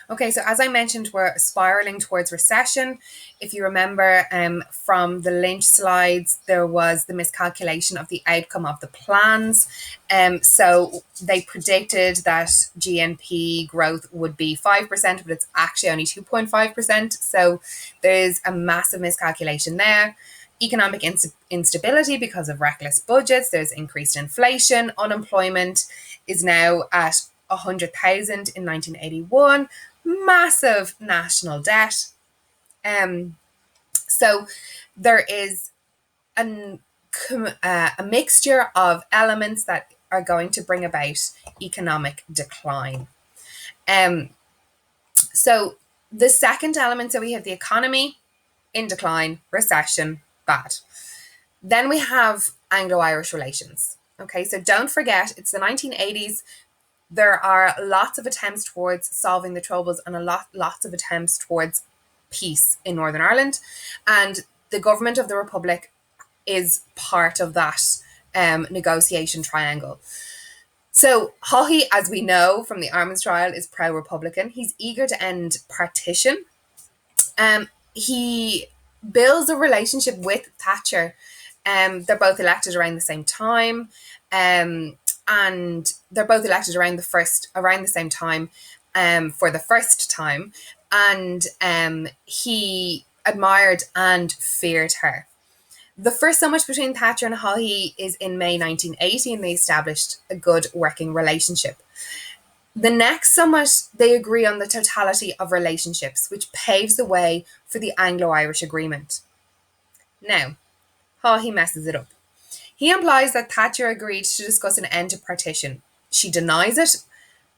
Okay, so as I mentioned, we're spiraling towards recession. If you remember from the Lynch slides, there was the miscalculation of the outcome of the plans. So they predicted that GNP growth would be 5%, but it's actually only 2.5%. So there's a massive miscalculation there. Economic instability because of reckless budgets. There's increased inflation. Unemployment is now at 100,000 in 1981. Massive national debt. So there is a mixture of elements that are going to bring about economic decline. So the second element, so we have the economy in decline, recession, bad. Then we have Anglo Irish relations. Okay, so don't forget, it's the 1980s. There are lots of attempts towards solving the troubles and lots of attempts towards peace in Northern Ireland. And the government of the Republic is part of that negotiation triangle. So Haughey, as we know from the Armagh trial, is pro-Republican. He's eager to end partition. He builds a relationship with Thatcher. They're both elected around the same time. And they're both elected around the same time for the first time. And he admired and feared her. The first summit between Thatcher and Haughey is in May 1980, and they established a good working relationship. The next summit, they agree on the totality of relationships, which paves the way for the Anglo-Irish Agreement. Now, Haughey messes it up. He implies that Thatcher agreed to discuss an end to partition. She denies it.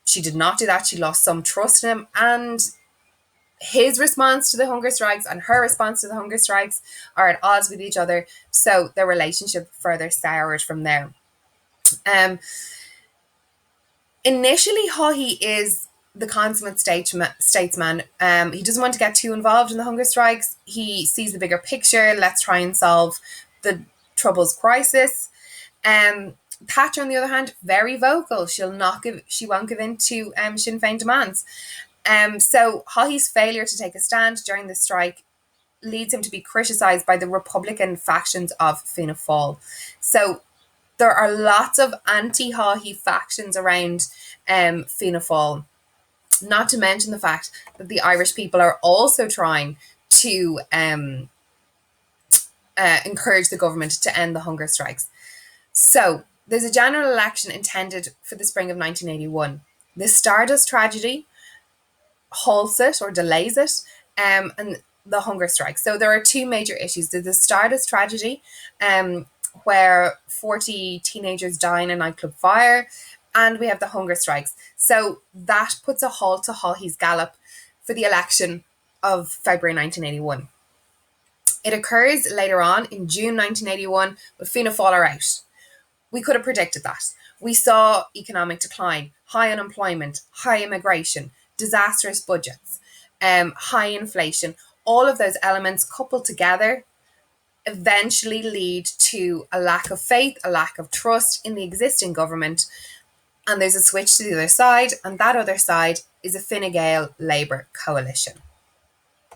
She did not do that. She lost some trust in him, and his response to the hunger strikes and her response to the hunger strikes are at odds with each other, so their relationship further soured from there. Initially, Haughey is the consummate statesman. He doesn't want to get too involved in the hunger strikes. He sees the bigger picture. Let's try and solve the Troubles crisis. Thatcher, on the other hand, very vocal. She won't give in to Sinn Féin demands. So Haughey's failure to take a stand during the strike leads him to be criticised by the Republican factions of Fianna Fáil. So there are lots of anti-Haughey factions around Fianna Fáil, not to mention the fact that the Irish people are also trying to encourage the government to end the hunger strikes. So there's a general election intended for the spring of 1981. The Stardust tragedy halts it or delays it, and the hunger strike. So there are two major issues. There's the Stardust tragedy, where 40 teenagers die in a nightclub fire, and we have the hunger strikes. So that puts a halt to Haughey's gallop for the election of February 1981. It occurs later on in June 1981, but Fianna Fáil are out. We could have predicted that. We saw economic decline, high unemployment, high immigration, disastrous budgets, high inflation. All of those elements coupled together eventually lead to a lack of faith, a lack of trust in the existing government, and there's a switch to the other side, and that other side is a Fine Gael Labour coalition.